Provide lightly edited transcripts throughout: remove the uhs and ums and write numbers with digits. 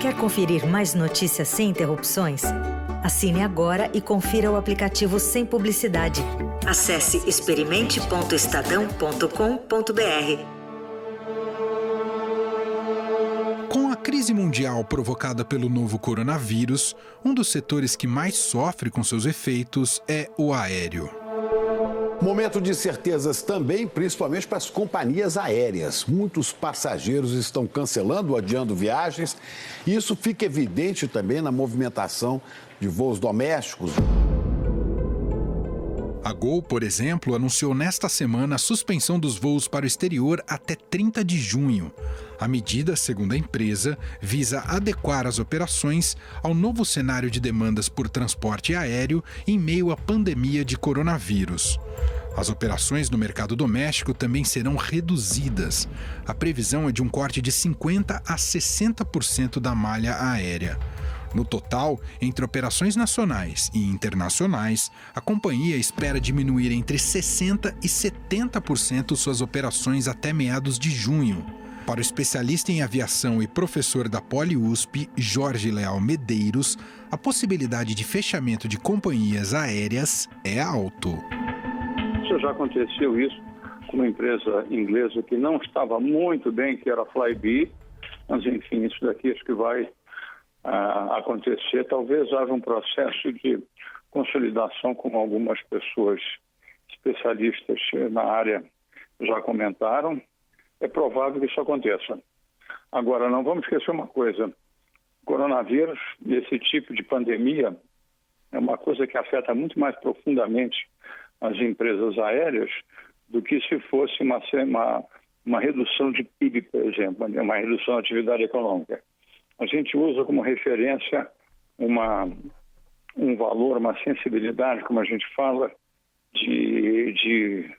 Quer conferir mais notícias sem interrupções? Assine agora e confira o aplicativo sem publicidade. Acesse experimente.estadão.com.br. Com a crise mundial provocada pelo novo coronavírus, um dos setores que mais sofre com seus efeitos é o aéreo. Momento de incertezas também, principalmente para as companhias aéreas. Muitos passageiros estão cancelando ou adiando viagens. E isso fica evidente também na movimentação de voos domésticos. A Gol, por exemplo, anunciou nesta semana a suspensão dos voos para o exterior até 30 de junho. A medida, segundo a empresa, visa adequar as operações ao novo cenário de demandas por transporte aéreo em meio à pandemia de coronavírus. As operações no mercado doméstico também serão reduzidas. A previsão é de um corte de 50% a 60% da malha aérea. No total, entre operações nacionais e internacionais, a companhia espera diminuir entre 60% e 70% suas operações até meados de junho. Para o especialista em aviação e professor da Poli-USP, Jorge Leal Medeiros, a possibilidade de fechamento de companhias aéreas é alto. Já aconteceu isso com uma empresa inglesa que não estava muito bem, que era a Flybe, mas enfim, isso daqui acho que vai acontecer. Talvez haja um processo de consolidação, como algumas pessoas especialistas na área já comentaram. É provável que isso aconteça. Agora, não vamos esquecer uma coisa: coronavírus, esse tipo de pandemia, é uma coisa que afeta muito mais profundamente as empresas aéreas do que se fosse uma redução de PIB, por exemplo, uma redução da atividade econômica. A gente usa como referência um valor, uma sensibilidade, como a gente fala, de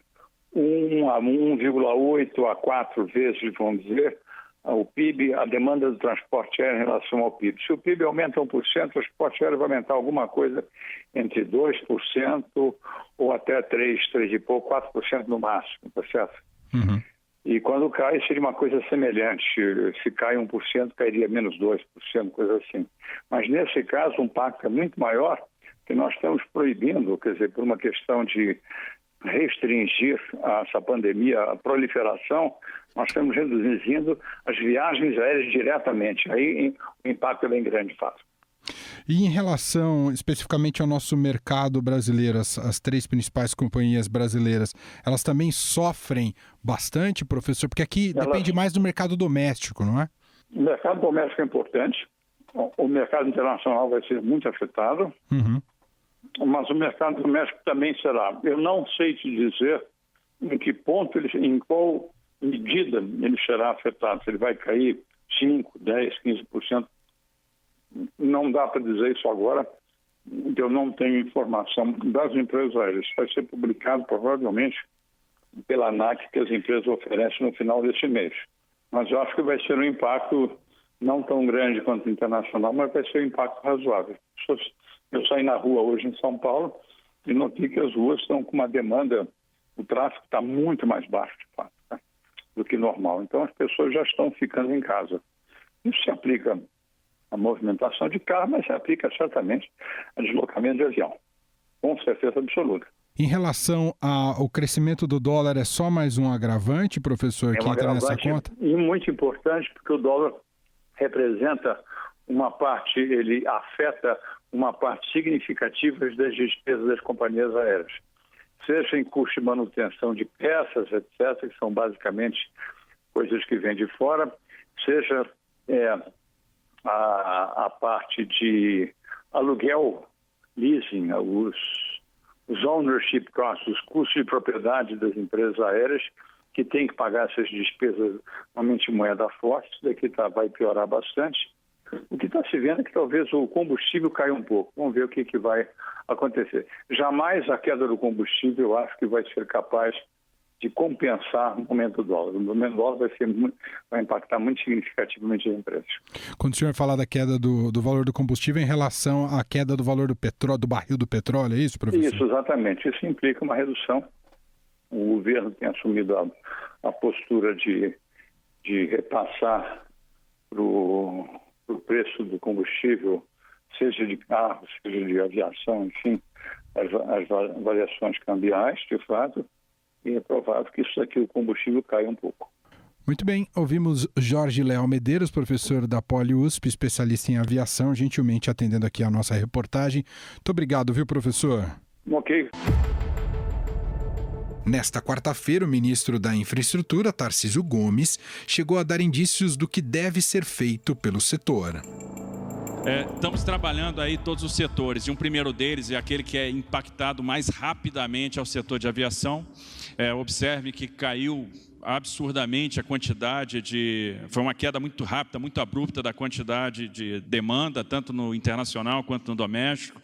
1 a 1,8 a 4 vezes, vamos dizer, o PIB, a demanda do transporte aéreo em relação ao PIB. Se o PIB aumenta 1%, o transporte aéreo vai aumentar alguma coisa entre 2% ou até 3 e pouco, 4% no máximo, tá certo? Uhum. E quando cai, seria uma coisa semelhante. Se cai 1%, cairia menos 2%, coisa assim. Mas nesse caso, o impacto é muito maior, que nós estamos proibindo, quer dizer, por uma questão de restringir essa pandemia, a proliferação, nós estamos reduzindo as viagens aéreas diretamente. Aí o impacto é bem grande, de fato. E em relação especificamente ao nosso mercado brasileiro, as três principais companhias brasileiras, elas também sofrem bastante, professor? Porque aqui depende mais do mercado doméstico, não é? O mercado doméstico é importante. O mercado internacional vai ser muito afetado. Uhum. Mas o mercado doméstico também será. Eu não sei te dizer em que ponto, em qual medida ele será afetado. Se ele vai cair 5%, 10%, 15%. Não dá para dizer isso agora, porque eu não tenho informação das empresas aéreas. Vai ser publicado provavelmente pela ANAC, que as empresas oferecem no final deste mês. Mas eu acho que vai ser um impacto não tão grande quanto o internacional, mas vai ser um impacto razoável. Eu saí na rua hoje em São Paulo e notei que as ruas estão com uma demanda, o tráfego está muito mais baixo, de fato, né, do que normal. Então as pessoas já estão ficando em casa. Isso se aplica à movimentação de carro, mas se aplica certamente a deslocamento de avião, com certeza absoluta. Em relação ao crescimento do dólar, é só mais um agravante, professor, que entra nessa conta? E muito importante, porque o dólar representa uma parte, ele afeta uma parte significativa das despesas das companhias aéreas, seja em custo de manutenção de peças, etc., que são basicamente coisas que vêm de fora, seja a parte de aluguel, leasing, os ownership costs, os custos de propriedade das empresas aéreas, que têm que pagar essas despesas, normalmente em moeda forte. Isso daqui vai piorar bastante. O que está se vendo é que talvez o combustível caia um pouco. Vamos ver o que vai acontecer. Jamais a queda do combustível, eu acho que vai ser capaz de compensar o aumento do dólar. O aumento do dólar vai impactar muito significativamente as empresas. Quando o senhor fala da queda do valor do combustível em relação à queda do valor do petróleo, do barril do petróleo, é isso, professor? Isso, exatamente. Isso implica uma redução. O governo tem assumido a postura de repassar para o preço do combustível, seja de carro, seja de aviação, enfim, as variações cambiais, de fato, e é provável que isso aqui, o combustível, caia um pouco. Muito bem, ouvimos Jorge Leal Medeiros, professor da Poli-USP, especialista em aviação, gentilmente atendendo aqui a nossa reportagem. Muito obrigado, viu, professor? Ok. Nesta quarta-feira, o ministro da Infraestrutura, Tarcísio Gomes, chegou a dar indícios do que deve ser feito pelo setor. Estamos trabalhando aí todos os setores, e um primeiro deles é aquele que é impactado mais rapidamente ao setor de aviação. Observe que caiu absurdamente a quantidade foi uma queda muito rápida, muito abrupta da quantidade de demanda, tanto no internacional quanto no doméstico.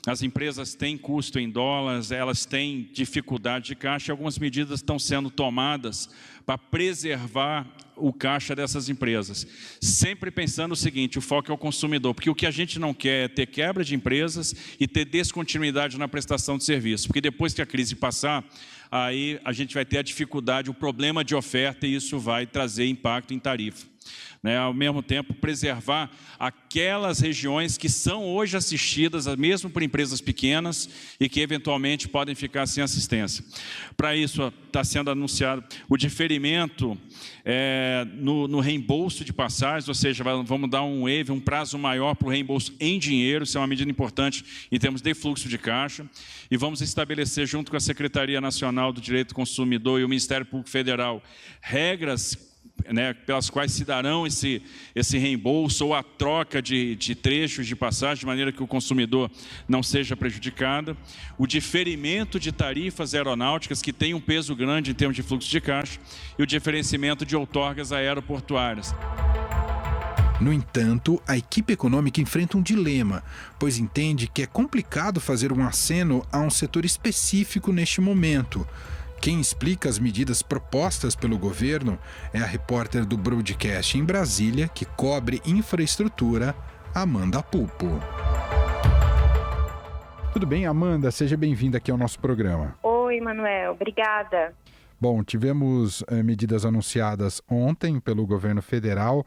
As empresas têm custo em dólares, elas têm dificuldade de caixa, e algumas medidas estão sendo tomadas para preservar o caixa dessas empresas. Sempre pensando o seguinte, o foco é o consumidor, porque o que a gente não quer é ter quebra de empresas e ter descontinuidade na prestação de serviço, porque depois que a crise passar, aí a gente vai ter a dificuldade, o problema de oferta, e isso vai trazer impacto em tarifa. Ao mesmo tempo, preservar aquelas regiões que são hoje assistidas, mesmo por empresas pequenas, e que eventualmente podem ficar sem assistência. Para isso, está sendo anunciado o diferimento no reembolso de passagens, ou seja, vamos dar um prazo maior para o reembolso em dinheiro, isso é uma medida importante em termos de fluxo de caixa, e vamos estabelecer, junto com a Secretaria Nacional do Direito do Consumidor e o Ministério Público Federal, regras pelas quais se darão esse reembolso ou a troca de trechos de passagem, de maneira que o consumidor não seja prejudicado. O diferimento de tarifas aeronáuticas, que tem um peso grande em termos de fluxo de caixa, e o diferenciamento de outorgas aeroportuárias. No entanto, a equipe econômica enfrenta um dilema, pois entende que é complicado fazer um aceno a um setor específico neste momento. Quem explica as medidas propostas pelo governo é a repórter do Broadcast em Brasília, que cobre infraestrutura, Amanda Pupo. Tudo bem, Amanda? Seja bem-vinda aqui ao nosso programa. Oi, Manuel. Obrigada. Bom, tivemos medidas anunciadas ontem pelo governo federal.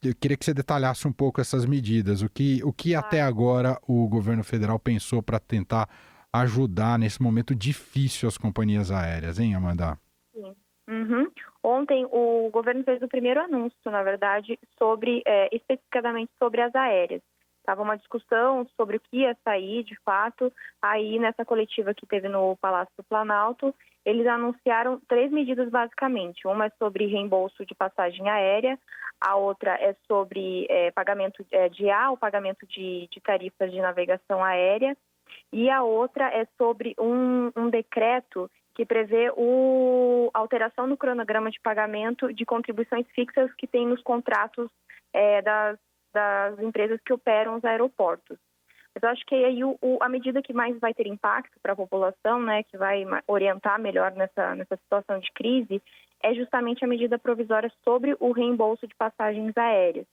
Eu queria que você detalhasse um pouco essas medidas. O que até agora o governo federal pensou para tentar ajudar nesse momento difícil as companhias aéreas, hein, Amanda? Sim. Ontem o governo fez o primeiro anúncio, na verdade, especificadamente sobre as aéreas. Estava uma discussão sobre o que ia sair, de fato. Aí, nessa coletiva que teve no Palácio do Planalto, eles anunciaram 3 medidas, basicamente. Uma é sobre reembolso de passagem aérea, a outra é sobre pagamento o pagamento de tarifas de navegação aérea, e a outra é sobre um decreto que prevê a alteração no cronograma de pagamento de contribuições fixas que tem nos contratos das empresas que operam os aeroportos. Mas eu acho que aí a medida que mais vai ter impacto para a população, que vai orientar melhor nessa situação de crise, é justamente a medida provisória sobre o reembolso de passagens aéreas.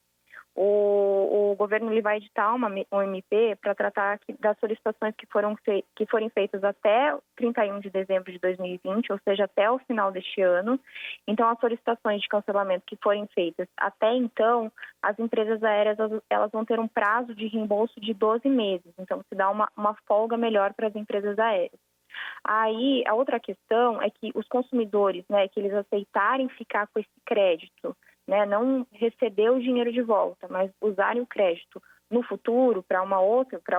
O governo ele vai editar um MP para tratar das solicitações que forem feitas até 31 de dezembro de 2020, ou seja, até o final deste ano. Então, as solicitações de cancelamento que forem feitas até então, as empresas aéreas elas vão ter um prazo de reembolso de 12 meses. Então, se dá uma folga melhor para as empresas aéreas. Aí, a outra questão é que os consumidores, que eles aceitarem ficar com esse crédito, não receber o dinheiro de volta, mas usarem o crédito no futuro para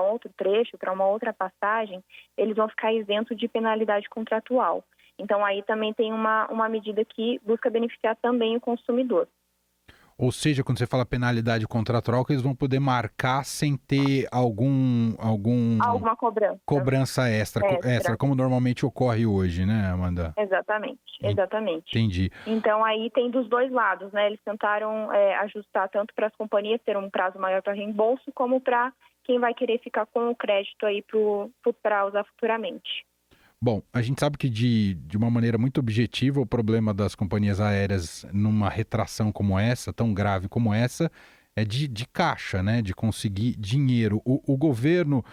outro trecho, para uma outra passagem, eles vão ficar isentos de penalidade contratual. Então, aí também tem uma medida que busca beneficiar também o consumidor. Ou seja, quando você fala penalidade contratual, que eles vão poder marcar sem ter alguma cobrança extra, como normalmente ocorre hoje, né, Amanda? Exatamente. Entendi. Então, aí tem dos dois lados, Eles tentaram ajustar tanto para as companhias ter um prazo maior para reembolso, como para quem vai querer ficar com o crédito aí para usar futuramente. Bom, a gente sabe que de uma maneira muito objetiva o problema das companhias aéreas numa retração como essa, tão grave como essa, é de caixa, de conseguir dinheiro. O governo,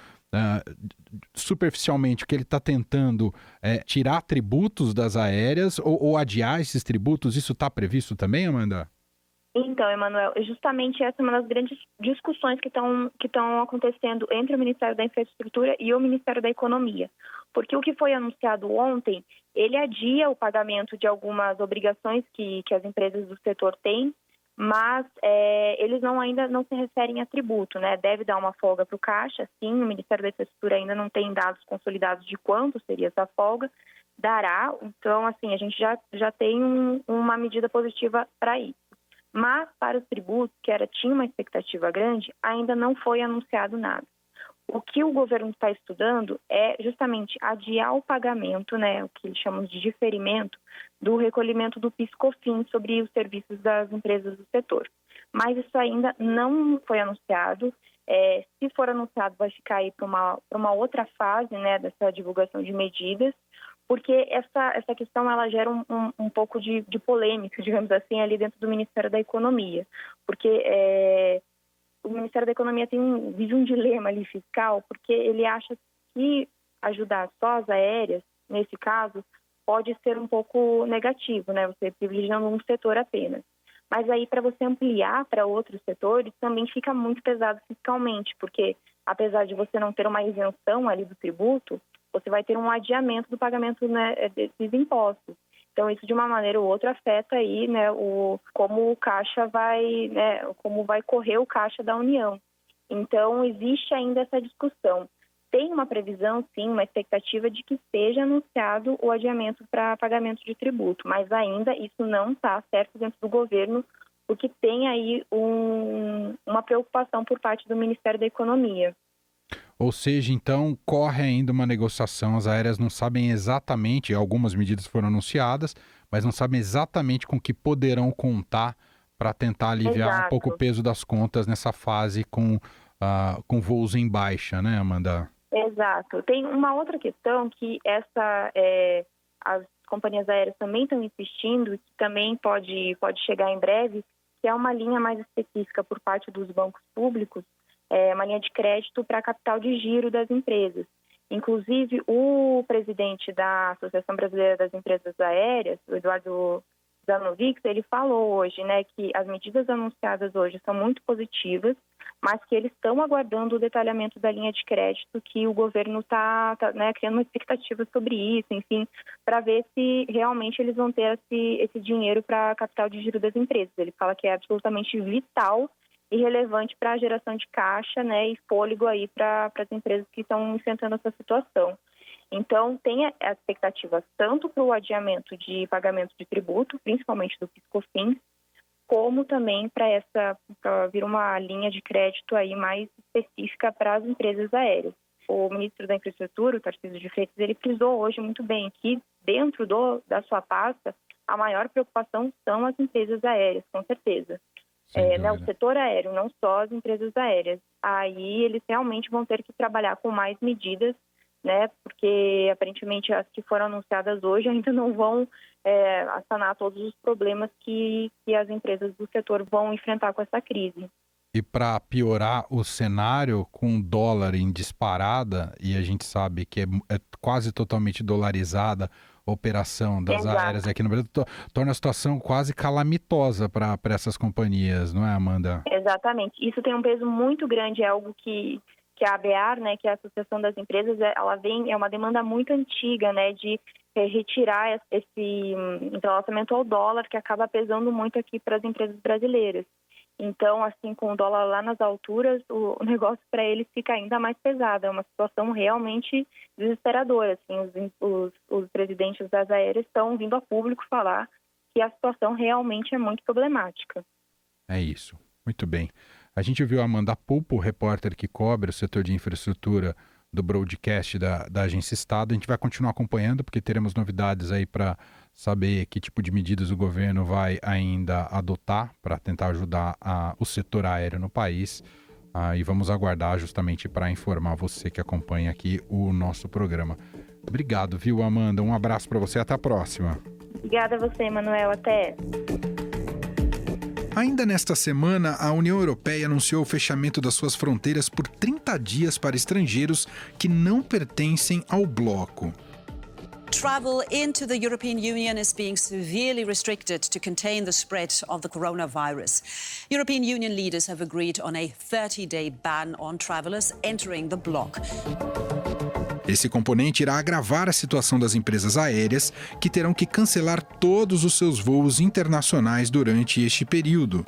superficialmente, o que ele está tentando é tirar tributos das aéreas ou adiar esses tributos, isso está previsto também, Amanda? Então, Emanuel, justamente essa é uma das grandes discussões que estão acontecendo entre o Ministério da Infraestrutura e o Ministério da Economia. Porque o que foi anunciado ontem, ele adia o pagamento de algumas obrigações que as empresas do setor têm, mas eles ainda não se referem a tributo, né? Deve dar uma folga para o Caixa, sim, o Ministério da Infraestrutura ainda não tem dados consolidados de quanto seria essa folga, dará, então, assim, a gente já tem uma medida positiva para isso. Mas, para os tributos, que tinha uma expectativa grande, ainda não foi anunciado nada. O que o governo está estudando é justamente adiar o pagamento, né, o que eles chamam de diferimento, do recolhimento do PIS/COFINS sobre os serviços das empresas do setor. Mas isso ainda não foi anunciado. Se for anunciado, vai ficar aí para uma outra fase, né, dessa divulgação de medidas, porque essa questão ela gera um pouco de polêmica, digamos assim, ali dentro do Ministério da Economia, porque o Ministério da Economia vive um dilema ali fiscal, porque ele acha que ajudar só as aéreas, nesse caso, pode ser um pouco negativo, né? Você privilegiando um setor apenas. Mas aí, para você ampliar para outros setores, também fica muito pesado fiscalmente, porque apesar de você não ter uma isenção ali do tributo, você vai ter um adiamento do pagamento, né, desses impostos. Então, isso de uma maneira ou outra afeta aí, né, como o caixa vai, né, como vai correr o caixa da União. Então, existe ainda essa discussão. Tem uma previsão, sim, uma expectativa de que seja anunciado o adiamento para pagamento de tributo, mas ainda isso não está certo dentro do governo, porque tem aí uma preocupação por parte do Ministério da Economia. Ou seja, então, corre ainda uma negociação, as aéreas não sabem exatamente, algumas medidas foram anunciadas, mas não sabem exatamente com que poderão contar para tentar aliviar um pouco o peso das contas nessa fase com voos em baixa, né, Amanda? Exato. Tem uma outra questão que as companhias aéreas também estão insistindo, e que também pode chegar em breve, que é uma linha mais específica por parte dos bancos públicos, uma linha de crédito para capital de giro das empresas. Inclusive, o presidente da Associação Brasileira das Empresas Aéreas, o Eduardo Zanovics, ele falou hoje, né, que as medidas anunciadas hoje são muito positivas, mas que eles estão aguardando o detalhamento da linha de crédito, que o governo está né, criando uma expectativa sobre isso, enfim, para ver se realmente eles vão ter esse dinheiro para capital de giro das empresas. Ele fala que é absolutamente vital e relevante para a geração de caixa, né, e fôlego aí para as empresas que estão enfrentando essa situação. Então, tem a expectativa tanto para o adiamento de pagamento de tributo, principalmente do PIS/COFINS, como também para vir uma linha de crédito aí mais específica para as empresas aéreas. O ministro da Infraestrutura, o Tarcísio de Freitas, ele frisou hoje muito bem que dentro da sua pasta, a maior preocupação são as empresas aéreas, com certeza. Né, o setor aéreo, não só as empresas aéreas. Aí eles realmente vão ter que trabalhar com mais medidas, né, porque aparentemente as que foram anunciadas hoje ainda não vão sanar todos os problemas que as empresas do setor vão enfrentar com essa crise. E para piorar o cenário, com o dólar em disparada, e a gente sabe que é quase totalmente dolarizada a operação das aéreas aqui no Brasil, torna a situação quase calamitosa para essas companhias, não é, Amanda? Exatamente. Isso tem um peso muito grande, é algo que a ABAR, né, que é a Associação das Empresas, é uma demanda muito antiga, né, de retirar esse entrelaçamento ao dólar, que acaba pesando muito aqui para as empresas brasileiras. Então, assim, com o dólar lá nas alturas, o negócio para eles fica ainda mais pesado. É uma situação realmente desesperadora. Assim, os presidentes das aéreas estão vindo a público falar que a situação realmente é muito problemática. É isso. Muito bem. A gente viu a Amanda Pulpo, repórter que cobre o setor de infraestrutura do broadcast da Agência Estado. A gente vai continuar acompanhando, porque teremos novidades aí para saber que tipo de medidas o governo vai ainda adotar para tentar ajudar o setor aéreo no país. E vamos aguardar justamente para informar você que acompanha aqui o nosso programa. Obrigado, viu, Amanda? Um abraço para você, até a próxima. Obrigada a você, Manuel. Até. Ainda nesta semana, a União Europeia anunciou o fechamento das suas fronteiras por 30 dias para estrangeiros que não pertencem ao bloco. Travel into the European Union is being severely restricted to contain the spread of the coronavirus. European Union leaders have agreed on a 30-day ban on travelers entering the bloc. Esse componente irá agravar a situação das empresas aéreas, que terão que cancelar todos os seus voos internacionais durante este período.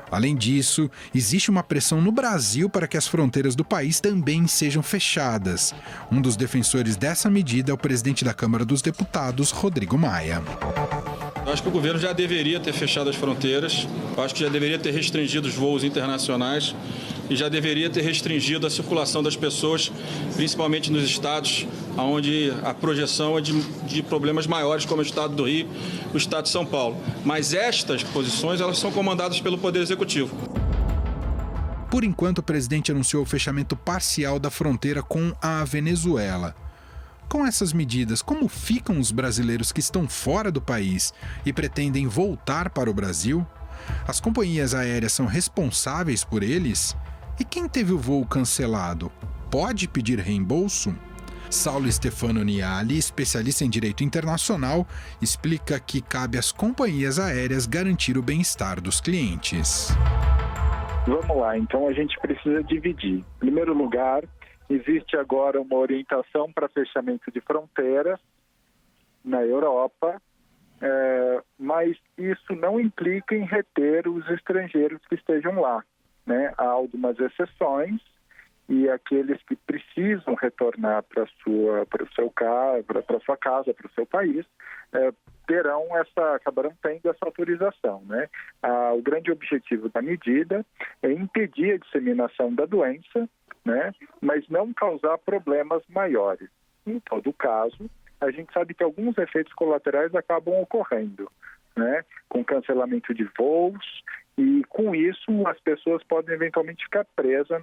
Além disso, existe uma pressão no Brasil para que as fronteiras do país também sejam fechadas. Um dos defensores dessa medida é o presidente da Câmara dos Deputados, Rodrigo Maia. Eu acho que o governo já deveria ter fechado as fronteiras, eu acho que já deveria ter restringido os voos internacionais e já deveria ter restringido a circulação das pessoas, principalmente nos estados onde a projeção é de problemas maiores, como o estado do Rio e o estado de São Paulo. Mas estas posições elas são comandadas pelo Poder Executivo. Por enquanto, o presidente anunciou o fechamento parcial da fronteira com a Venezuela. Com essas medidas, como ficam os brasileiros que estão fora do país e pretendem voltar para o Brasil? As companhias aéreas são responsáveis por eles? E quem teve o voo cancelado pode pedir reembolso? Saulo Stefano Niali, especialista em direito internacional, explica que cabe às companhias aéreas garantir o bem-estar dos clientes. Vamos lá, então a gente precisa dividir. Em primeiro lugar, existe agora uma orientação para fechamento de fronteiras na Europa, mas isso não implica em reter os estrangeiros que estejam lá, né? Há algumas exceções e aqueles que precisam retornar para sua casa, para o seu país, acabarão tendo essa autorização, né? O grande objetivo da medida é impedir a disseminação da doença, né? Mas não causar problemas maiores. Em todo caso, a gente sabe que alguns efeitos colaterais acabam ocorrendo, né? Com cancelamento de voos e, com isso, as pessoas podem eventualmente ficar presas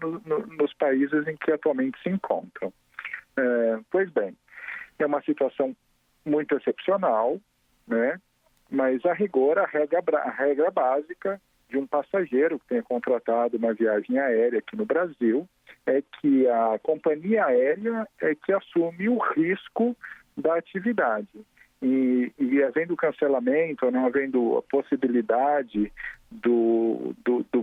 nos países em que atualmente se encontram. Pois bem, é uma situação muito excepcional, né? Mas, a rigor, a regra básica de um passageiro que tenha contratado uma viagem aérea aqui no Brasil é que a companhia aérea é que assume o risco da atividade. E havendo cancelamento ou não havendo a possibilidade do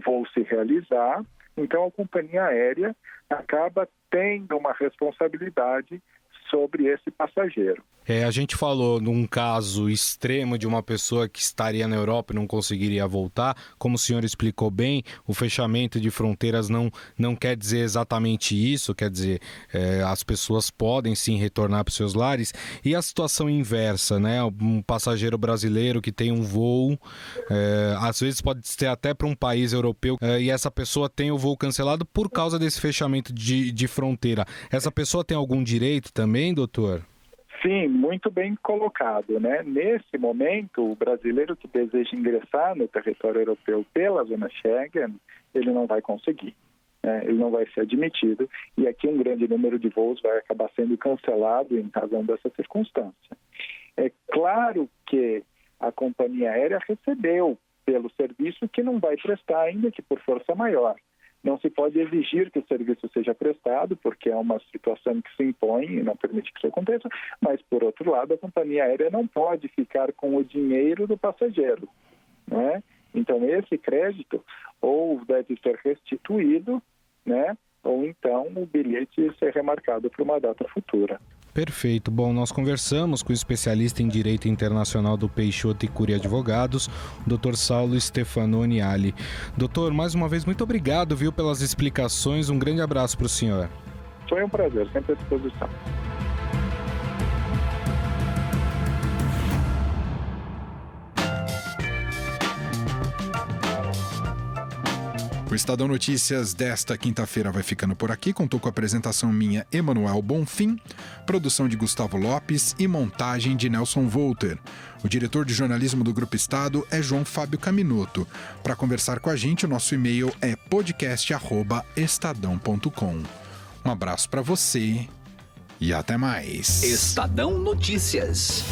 voo se realizar, então a companhia aérea acaba tendo uma responsabilidade sobre esse passageiro. A gente falou num caso extremo de uma pessoa que estaria na Europa e não conseguiria voltar. Como o senhor explicou bem, o fechamento de fronteiras não quer dizer exatamente isso, quer dizer, as pessoas podem sim retornar para os seus lares. E a situação inversa, né? Um passageiro brasileiro que tem um voo, às vezes pode ser até para um país europeu, e essa pessoa tem o voo cancelado por causa desse fechamento de fronteira. Essa pessoa tem algum direito também, doutor? Sim, muito bem colocado, né? Nesse momento, o brasileiro que deseja ingressar no território europeu pela zona Schengen, ele não vai conseguir, né? Ele não vai ser admitido e aqui um grande número de voos vai acabar sendo cancelado em razão dessa circunstância. É claro que a companhia aérea recebeu pelo serviço que não vai prestar ainda que por força maior. Não se pode exigir que o serviço seja prestado, porque é uma situação que se impõe e não permite que isso aconteça, mas, por outro lado, a companhia aérea não pode ficar com o dinheiro do passageiro, né? Então, esse crédito ou deve ser restituído, né? Ou então o bilhete ser remarcado para uma data futura. Perfeito. Bom, nós conversamos com o especialista em Direito Internacional do Peixoto e Cury Advogados, o Dr. Saulo Stefano Niali. Doutor, mais uma vez, muito obrigado, viu, pelas explicações. Um grande abraço para o senhor. Foi um prazer, sempre à disposição. O Estadão Notícias desta quinta-feira vai ficando por aqui. Contou com a apresentação minha, Emanuel Bonfim, produção de Gustavo Lopes e montagem de Nelson Volter. O diretor de jornalismo do Grupo Estado é João Fábio Caminoto. Para conversar com a gente, o nosso e-mail é podcast@estadão.com. Um abraço para você e até mais. Estadão Notícias.